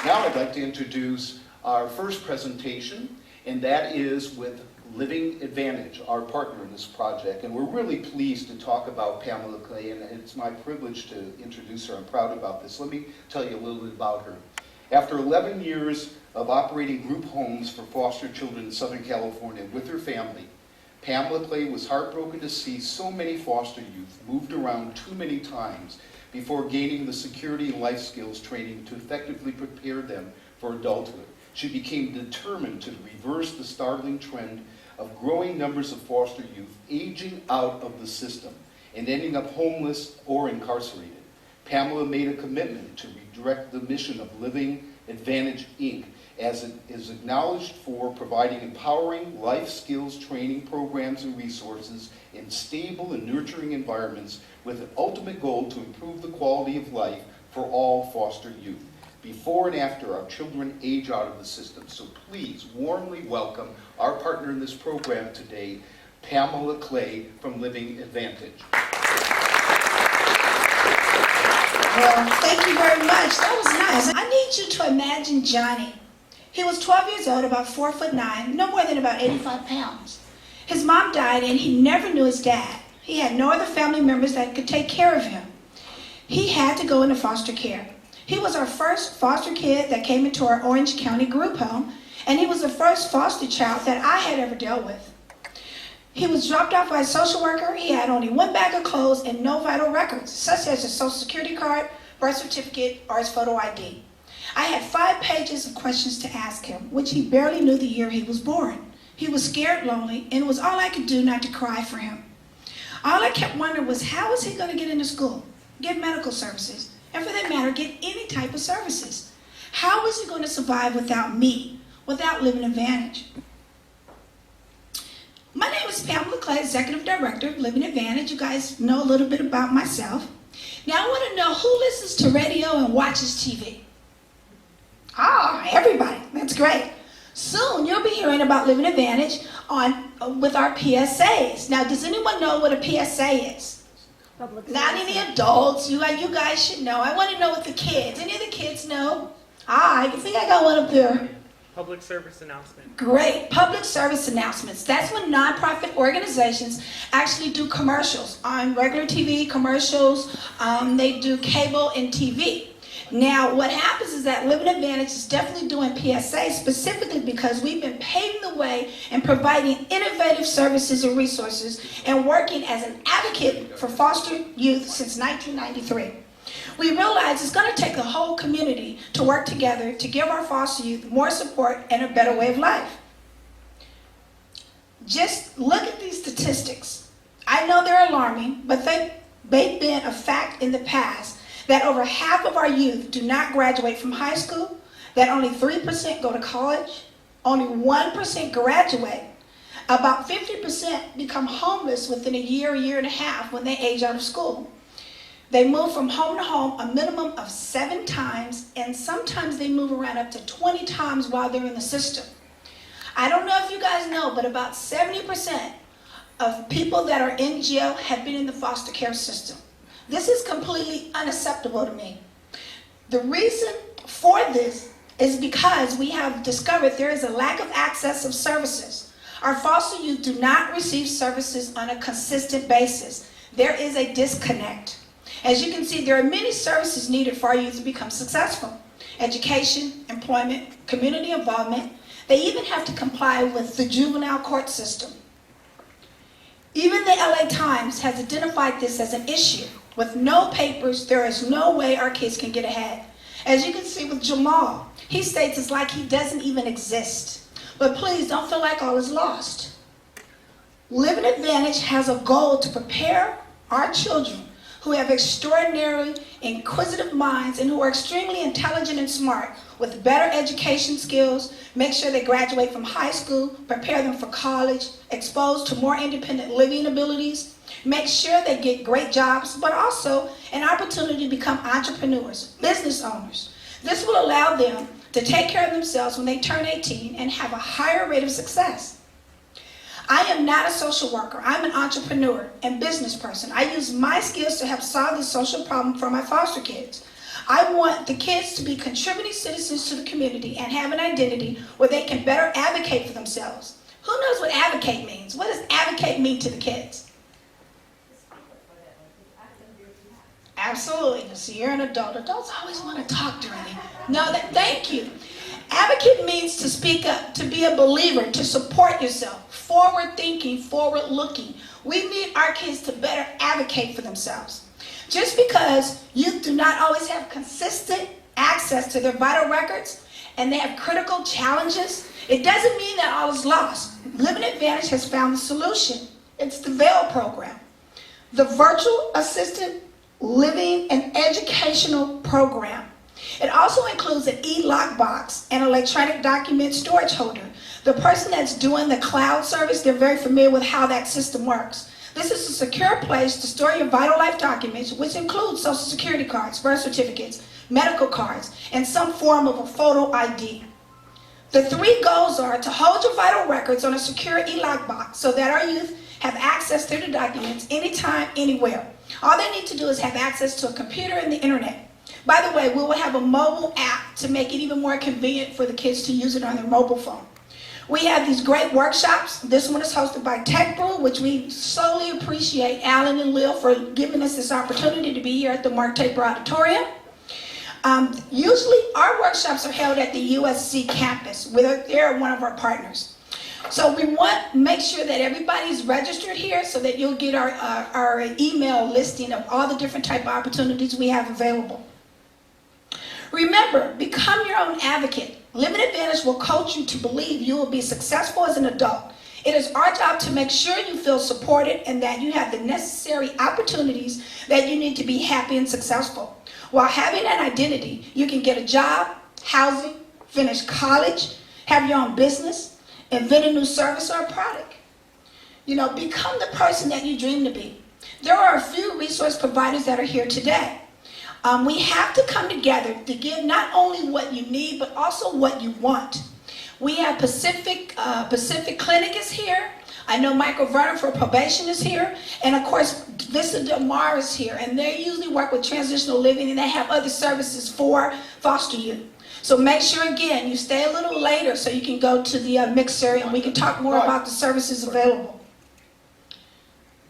Now I'd like to introduce our first presentation, and that is with Living Advantage, our partner in this project. And we're really pleased to talk about Pamela Clay, and it's my privilege to introduce her. I'm proud about this. Let me tell you a little bit about her. After 11 years of operating group homes for foster children in Southern California with her family, Pamela Clay was heartbroken to see so many foster youth moved around too many times before gaining the security and life skills training to effectively prepare them for adulthood. She became determined to reverse the startling trend of growing numbers of foster youth aging out of the system and ending up homeless or incarcerated. Pamela made a commitment to redirect the mission of Living Advantage, Inc., as it is acknowledged for providing empowering life skills training programs and resources in stable and nurturing environments with an ultimate goal to improve the quality of life for all foster youth, before and after our children age out of the system. So please warmly welcome our partner in this program today, Pamela Clay from Living Advantage. Well, thank you very much. That was nice. I need you to imagine Johnny. He was 12 years old, about 4'9", no more than about 85 pounds. His mom died and he never knew his dad. He had no other family members that could take care of him. He had to go into foster care. He was our first foster kid that came into our Orange County group home, and he was the first foster child that I had ever dealt with. He was dropped off by a social worker. He had only one bag of clothes and no vital records, such as his social security card, birth certificate, or his photo ID. I had 5 pages of questions to ask him, which he barely knew the year he was born. He was scared, lonely, and it was all I could do not to cry for him. All I kept wondering was, how was he going to get into school, get medical services, and for that matter, get any type of services? How was he going to survive without me, without Living Advantage? My name is Pamela Clay, Executive Director of Living Advantage. You guys know a little bit about myself. Now I want to know who listens to radio and watches TV. Ah, everybody. That's great. Soon you'll be hearing about Living Advantage with our PSAs. Now, does anyone know what a PSA is? Not any adults. You guys should know. I want to know what the kids. Any of the kids know? Ah, I think I got one up there. Public service announcement. Great. Public service announcements. That's when nonprofit organizations actually do commercials on regular TV commercials. They do cable and TV. Now, what happens is that Living Advantage is definitely doing PSA specifically because we've been paving the way and providing innovative services and resources and working as an advocate for foster youth since 1993. We realize it's going to take the whole community to work together to give our foster youth more support and a better way of life. Just look at these statistics. I know they're alarming, but they've been a fact in the past that over half of our youth do not graduate from high school, that only 3% go to college, only 1% graduate, about 50% become homeless within a year and a half when they age out of school. They move from home to home a minimum of 7 times, and sometimes they move around up to 20 times while they're in the system. I don't know if you guys know, but about 70% of people that are in jail have been in the foster care system. This is completely unacceptable to me. The reason for this is because we have discovered there is a lack of access of services. Our foster youth do not receive services on a consistent basis. There is a disconnect. As you can see, there are many services needed for our youth to become successful. Education, employment, community involvement. They even have to comply with the juvenile court system. Even the LA Times has identified this as an issue. With no papers, there is no way our kids can get ahead. As you can see with Jamal, he states it's like he doesn't even exist. But please don't feel like all is lost. Living Advantage has a goal to prepare our children who have extraordinarily inquisitive minds and who are extremely intelligent and smart with better education skills, make sure they graduate from high school, prepare them for college, exposed to more independent living abilities, make sure they get great jobs, but also an opportunity to become entrepreneurs, business owners. This will allow them to take care of themselves when they turn 18 and have a higher rate of success. I am not a social worker. I'm an entrepreneur and business person. I use my skills to help solve this social problem for my foster kids. I want the kids to be contributing citizens to the community and have an identity where they can better advocate for themselves. Who knows what advocate means? What does advocate mean to the kids? Absolutely. So you're an adult. Adults always want to talk during it. No, thank you. Advocate means to speak up, to be a believer, to support yourself. Forward thinking, forward looking. We need our kids to better advocate for themselves. Just because youth do not always have consistent access to their vital records and they have critical challenges, it doesn't mean that all is lost. Living Advantage has found the solution. It's the VAIL program, the Virtual Assistant Living and Educational Program. It also includes an e-lockbox and electronic document storage holder. The person that's doing the cloud service, they're very familiar with how that system works. This is a secure place to store your vital life documents, which includes Social Security cards, birth certificates, medical cards, and some form of a photo ID. The 3 goals are to hold your vital records on a secure e-lockbox so that our youth have access to the documents anytime, anywhere. All they need to do is have access to a computer and the internet. By the way, we will have a mobile app to make it even more convenient for the kids to use it on their mobile phone. We have these great workshops. This one is hosted by Tech Brew, which we solely appreciate Alan and Lielle for giving us this opportunity to be here at the Mark Taper Auditorium. Usually our workshops are held at the USC campus, where they're one of our partners. So we want to make sure that everybody's registered here so that you'll get our email listing of all the different type of opportunities we have available. Remember, become your own advocate. Living Advantage will coach you to believe you will be successful as an adult. It is our job to make sure you feel supported and that you have the necessary opportunities that you need to be happy and successful. While having an identity, you can get a job, housing, finish college, have your own business, invent a new service or a product. Become the person that you dream to be. There are a few resource providers that are here today. We have to come together to give not only what you need, but also what you want. We have Pacific Clinic is here. I know Michael Vernon for probation is here. And of course, Vista Del Mar is here. And they usually work with transitional living and they have other services for foster youth. So make sure, again, you stay a little later so you can go to the mixer and we can talk more about the services available.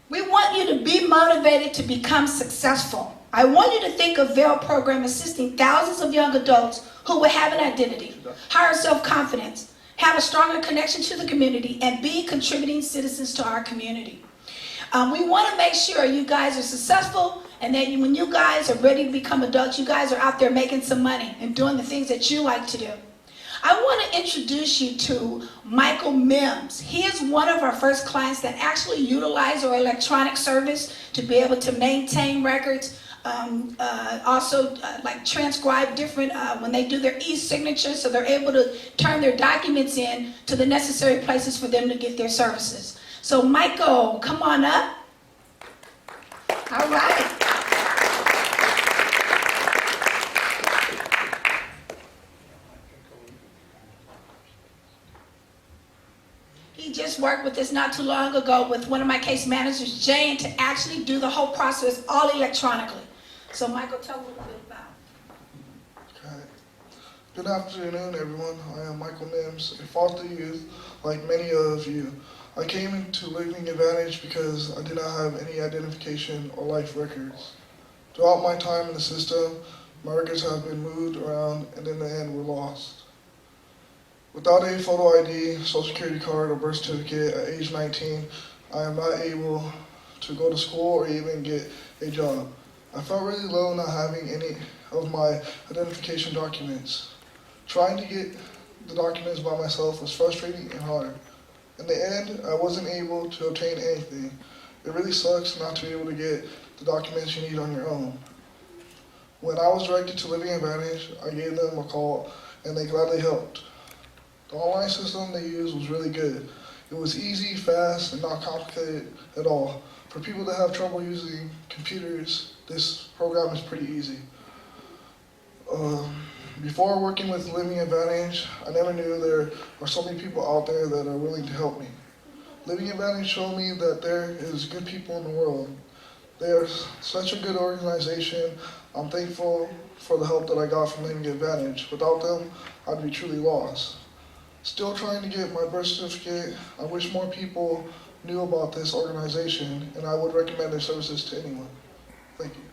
We want you to be motivated to become successful. I want you to think of VAIL program assisting thousands of young adults who will have an identity, higher self-confidence, have a stronger connection to the community, and be contributing citizens to our community. We want to make sure you guys are successful and that when you guys are ready to become adults, you guys are out there making some money and doing the things that you like to do. I want to introduce you to Michael Mims. He is one of our first clients that actually utilize our electronic service to be able to maintain records, also like transcribe different, when they do their e-signature, so they're able to turn their documents in to the necessary places for them to get their services. So Michael, come on up. All right. He just worked with us not too long ago with one of my case managers, Jane, to actually do the whole process all electronically. So Michael, tell us a little bit about. Okay. Good afternoon, everyone. I am Michael Mims, a foster youth like many of you. I came into Living Advantage because I did not have any identification or life records. Throughout my time in the system, my records have been moved around and in the end were lost. Without a photo ID, social security card, or birth certificate at age 19, I am not able to go to school or even get a job. I felt really low not having any of my identification documents. Trying to get the documents by myself was frustrating and hard. In the end, I wasn't able to obtain anything. It really sucks not to be able to get the documents you need on your own. When I was directed to Living Advantage, I gave them a call and they gladly helped. The online system they used was really good. It was easy, fast, and not complicated at all. For people that have trouble using computers, this program is pretty easy. Before working with Living Advantage, I never knew there are so many people out there that are willing to help me. Living Advantage showed me that there is good people in the world. They are such a good organization. I'm thankful for the help that I got from Living Advantage. Without them, I'd be truly lost. Still trying to get my birth certificate. I wish more people knew about this organization, and I would recommend their services to anyone. Thank you.